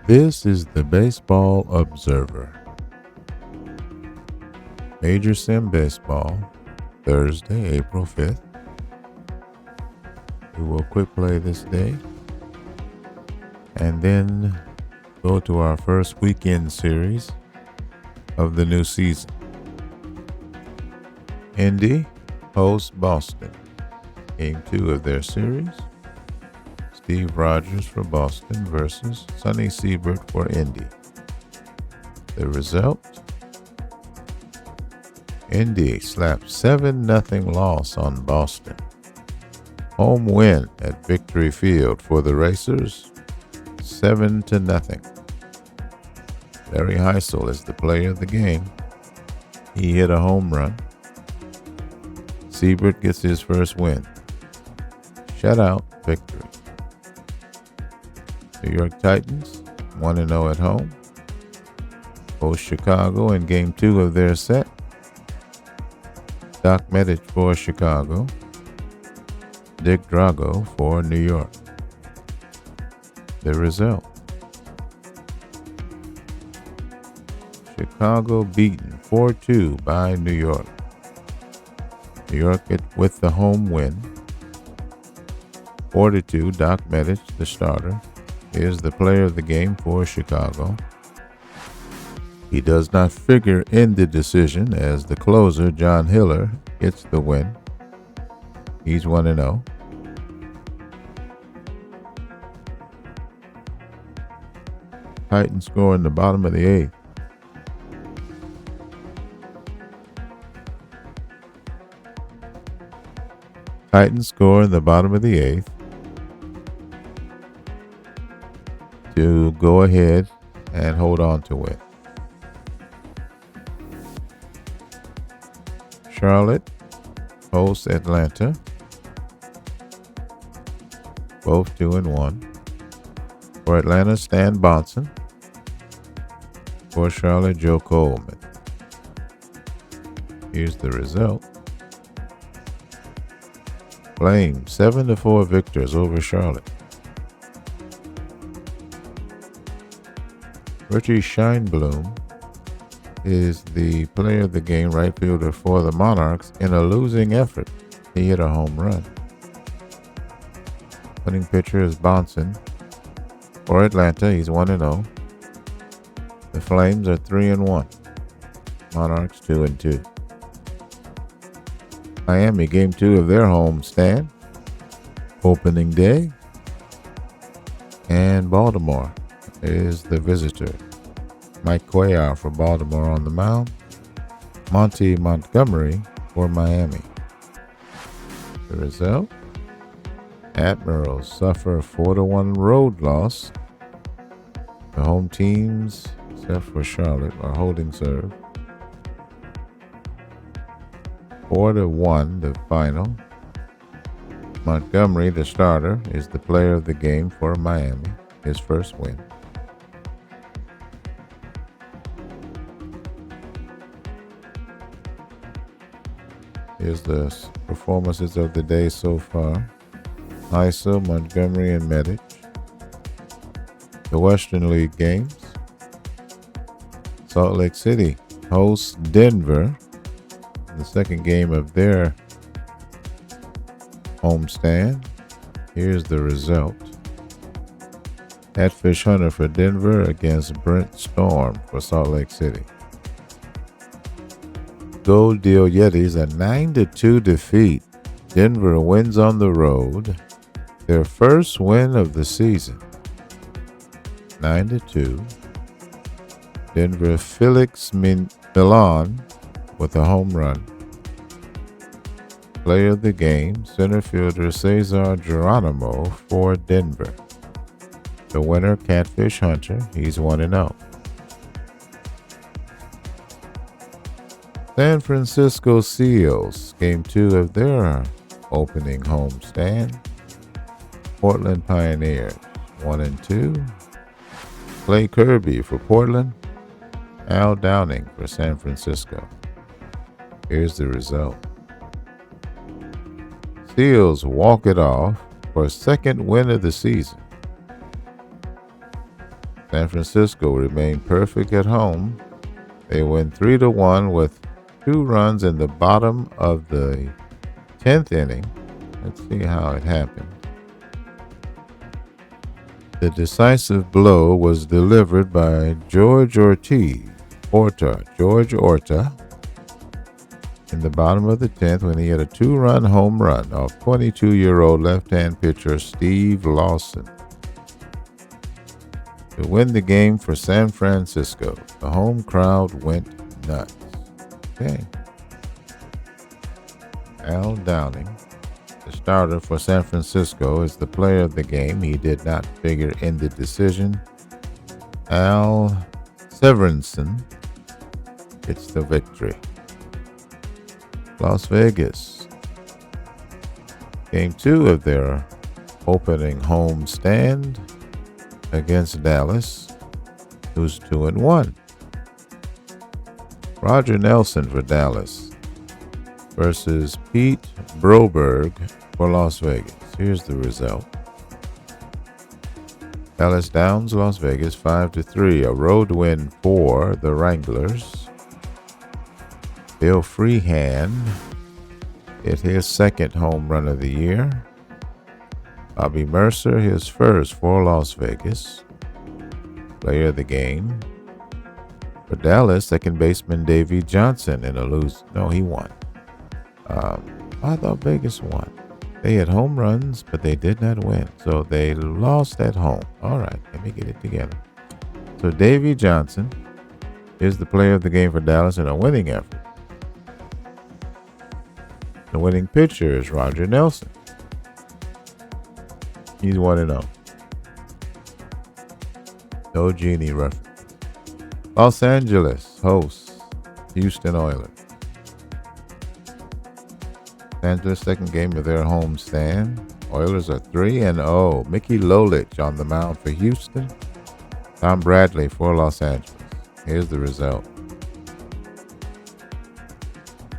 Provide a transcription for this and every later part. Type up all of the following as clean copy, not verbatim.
This is the Baseball Observer. Major Sim Baseball, Thursday, April 5th. We will quick play this day and then go to our first weekend series of the new season. Indy hosts Boston. Game 2 of their series. Steve Rogers for Boston versus Sonny Siebert for Indy. The result? Indy slapped 7-0 loss on Boston. Home win at Victory Field for the Racers, 7-0. Larry Heisel is the player of the game. He hit a home run. Siebert gets his first win. Shutout victory. New York Titans 1-0 at home. Host Chicago in Game 2 of their set. Doc Medich for Chicago. Dick Drago for New York. The result. Chicago beaten 4-2 by New York. New York with the home win. 4-2, Doc Medich, the starter, is the player of the game for Chicago. He does not figure in the decision as the closer, John Hiller, gets the win. He's 1-0. Titans score in the bottom of the 8th. Titans score in the bottom of the 8th to go ahead and hold on to it. Charlotte hosts Atlanta, both 2-1. For Atlanta, Stan Bonson. For Charlotte, Joe Coleman. Here's the result. Flames 7-4 victors over Charlotte. Richie Scheinblum is the player of the game, right fielder for the Monarchs in a losing effort. He hit a home run. Winning pitcher is Bonson. For Atlanta, he's 1-0. The Flames are 3-1. Monarchs 2-2. Miami, Game 2 of their home stand. Opening day. And Baltimore is the visitor. Mike Cuellar for Baltimore on the mound. Monty Montgomery for Miami. The result? Admirals suffer a 4-1 road loss. The home teams, except for Charlotte, are holding serve. 4-1 the final. Montgomery, the starter, is the player of the game for Miami. His first win. Here's the performances of the day so far. Heisel, Montgomery, and Medich. The Western League games. Salt Lake City hosts Denver in the second game of their homestand. Here's the result. Catfish Hunter for Denver against Brent Storm for Salt Lake City. Gold Deal Yetis a 9-2 defeat. Denver wins on the road. Their first win of the season. 9-2. Denver Felix Milan with a home run. Player of the game, center fielder Cesar Geronimo for Denver. The winner, Catfish Hunter, he's 1-0. San Francisco Seals, Game 2 of their opening homestand. Portland Pioneers, 1-2. Clay Kirby for Portland. Al Downing for San Francisco. Here's the result. Seals walk it off for a second win of the season. San Francisco remained perfect at home. They win 3-1 with 2 runs in the bottom of the 10th inning. Let's see how it happened. The decisive blow was delivered by George Orta, in the bottom of the 10th when he hit a 2-run home run off 22-year-old left-hand pitcher Steve Lawson to win the game for San Francisco. The home crowd went nuts. Okay. Al Downing, the starter for San Francisco, is the player of the game. He did not figure in the decision. Al Severinsen gets the victory. Las Vegas, Game 2 of their opening home stand against Dallas, who's 2-1. Roger Nelson for Dallas versus Pete Broberg for Las Vegas. Here's the result. Dallas Downs, Las Vegas 5-3. A road win for the Wranglers. Bill Freehan hit his second home run of the year. Bobby Mercer, his first for Las Vegas. Player of the game. For Dallas, second baseman Davey Johnson in a lose. No, he won. I thought Vegas won. They had home runs, but they did not win. So they lost at home. All right, let me get it together. So Davey Johnson is the player of the game for Dallas in a winning effort. The winning pitcher is Roger Nelson. He's 1-0. No Genie reference. Los Angeles hosts Houston Oilers. Los Angeles second game of their home stand. Oilers are 3-0. Mickey Lolich on the mound for Houston. Tom Bradley for Los Angeles. Here's the result.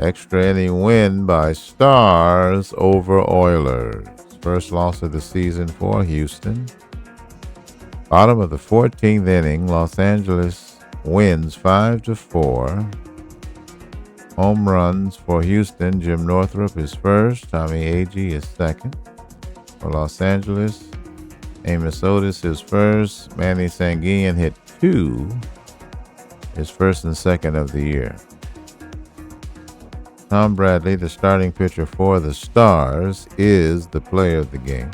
Extra inning win by Stars over Oilers. First loss of the season for Houston. Bottom of the 14th inning, Los Angeles wins 5-4. Home runs for Houston. Jim Northrup is first. Tommy Agee is second. For Los Angeles, Amos Otis is first. Manny Sanguillen hit 2. His first and second of the year. Tom Bradley, the starting pitcher for the Stars, is the player of the game.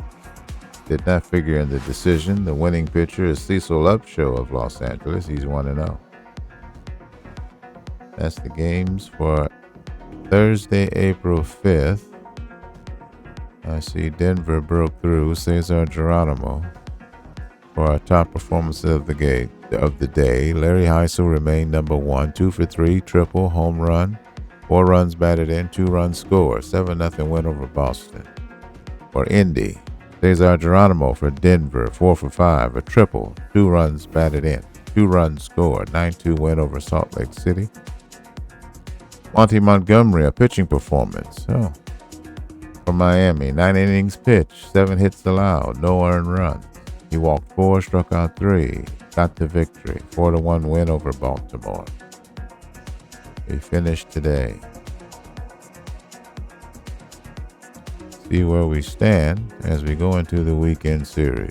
Did not figure in the decision. The winning pitcher is Cecil Upshaw of Los Angeles. He's 1-0. That's the games for Thursday, April 5th. I see Denver broke through. Cesar Geronimo for our top performance of the day. Larry Heisel remained number 1, 2 for 3, triple, home run. 4 runs batted in, 2 runs scored. 7-0 win over Boston. For Indy, Cesar Geronimo for Denver, 4 for 5, a triple, 2 runs batted in, 2 runs scored. 9-2 win over Salt Lake City. Monty Montgomery, a pitching performance. For Miami, 9 innings pitched, 7 hits allowed, no earned runs. He walked 4, struck out 3, got the victory. 4-1 win over Baltimore. We finished today. See where we stand as we go into the weekend series.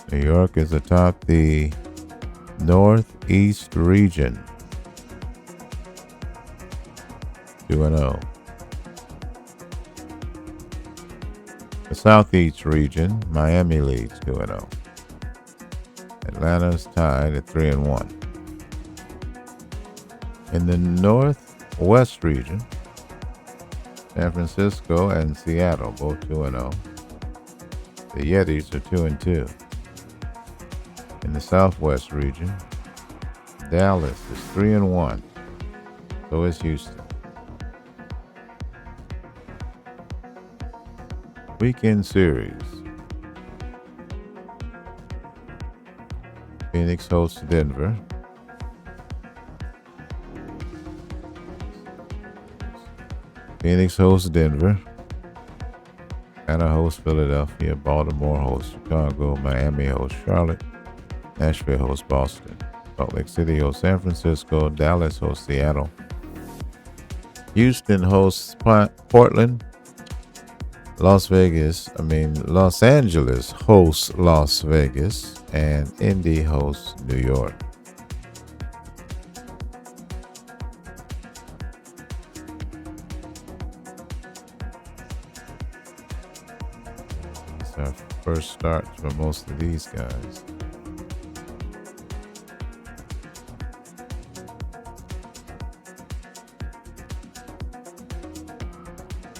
New York is atop the Northeast region. 2-0. The Southeast region, Miami leads 2-0. Atlanta's tied at 3-1. In the Northwest region, San Francisco and Seattle both 2-0. The Yetis are 2-2. In the Southwest region, Dallas is 3-1. So is Houston. Weekend series. Phoenix hosts Denver. Atlanta hosts Philadelphia. Baltimore hosts Chicago. Miami hosts Charlotte. Nashville hosts Boston. Salt Lake City hosts San Francisco. Dallas hosts Seattle. Houston hosts Portland. Los Angeles hosts Las Vegas. And Indy hosts New York. It's our first start for most of these guys.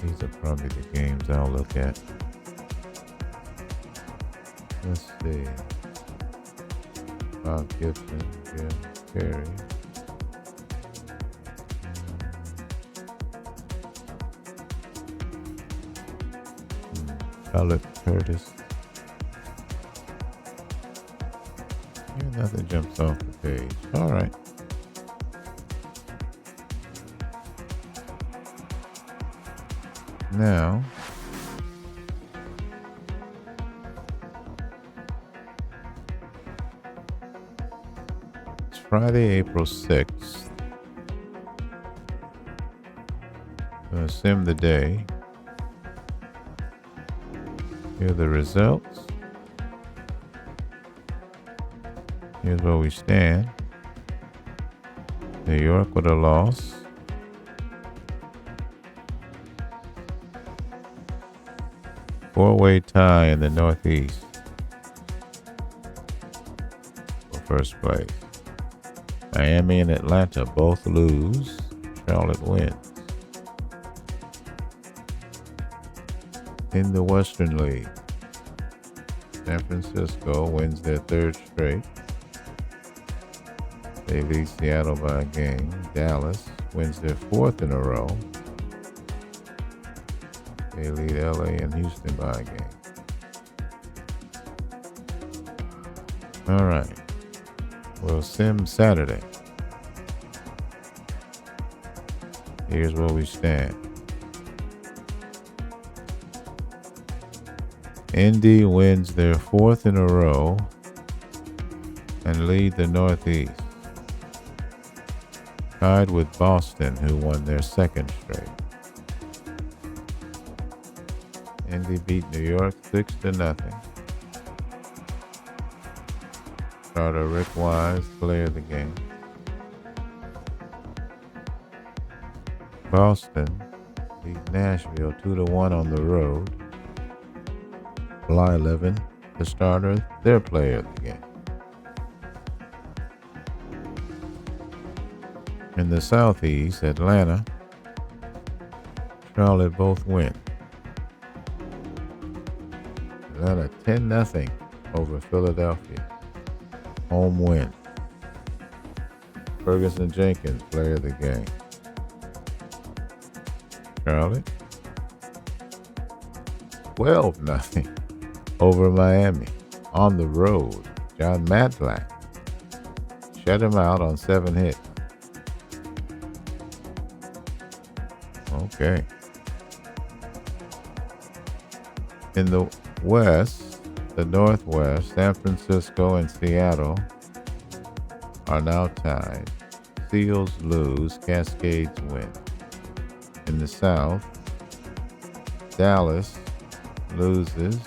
These are probably the games I'll look at. Let's see. Bob Gibson, Jim Carey. Charlotte Curtis. Yeah, nothing jumps off the page. All right. Now, it's Friday, April 6th. Gonna sim the day. Here are the results. Here's where we stand. New York with a loss. Four-way tie in the Northeast for first place. Miami and Atlanta both lose. Charlotte wins. In the Western League, San Francisco wins their third straight. They lead Seattle by a game. Dallas wins their fourth in a row. They lead LA and Houston by a game. All right. We'll sim Saturday. Here's where we stand. Indy wins their fourth in a row and lead the Northeast. Tied with Boston, who won their second straight. Indy beat New York 6-0. Starter Rick Wise, player of the game. Boston beat Nashville 2-1 on the road. Blyleven, the starter, their player of the game. In the Southeast, Atlanta, Charlotte both win. Atlanta 10-0 over Philadelphia. Home win. Ferguson Jenkins, player of the game. Charlotte 12-0 over Miami on the road. John Matlack shut him out on 7 hits. Okay. In the West, the Northwest, San Francisco and Seattle are now tied. Seals lose, Cascades win. In the South, Dallas loses.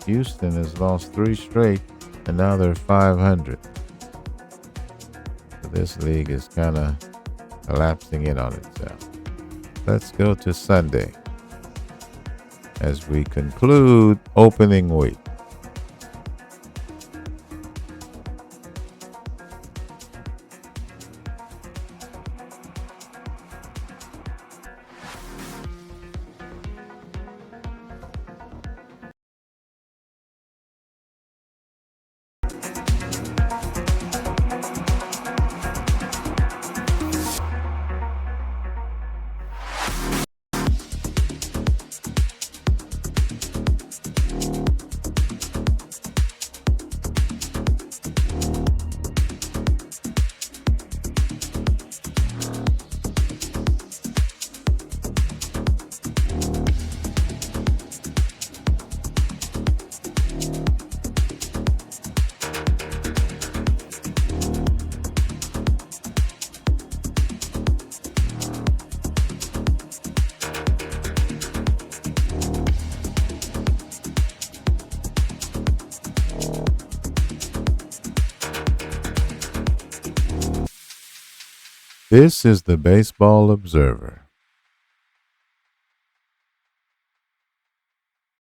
Houston has lost 3 straight, and now they're 500. So this league is kind of collapsing in on itself. Let's go to Sunday as we conclude opening week. This is the Baseball Observer.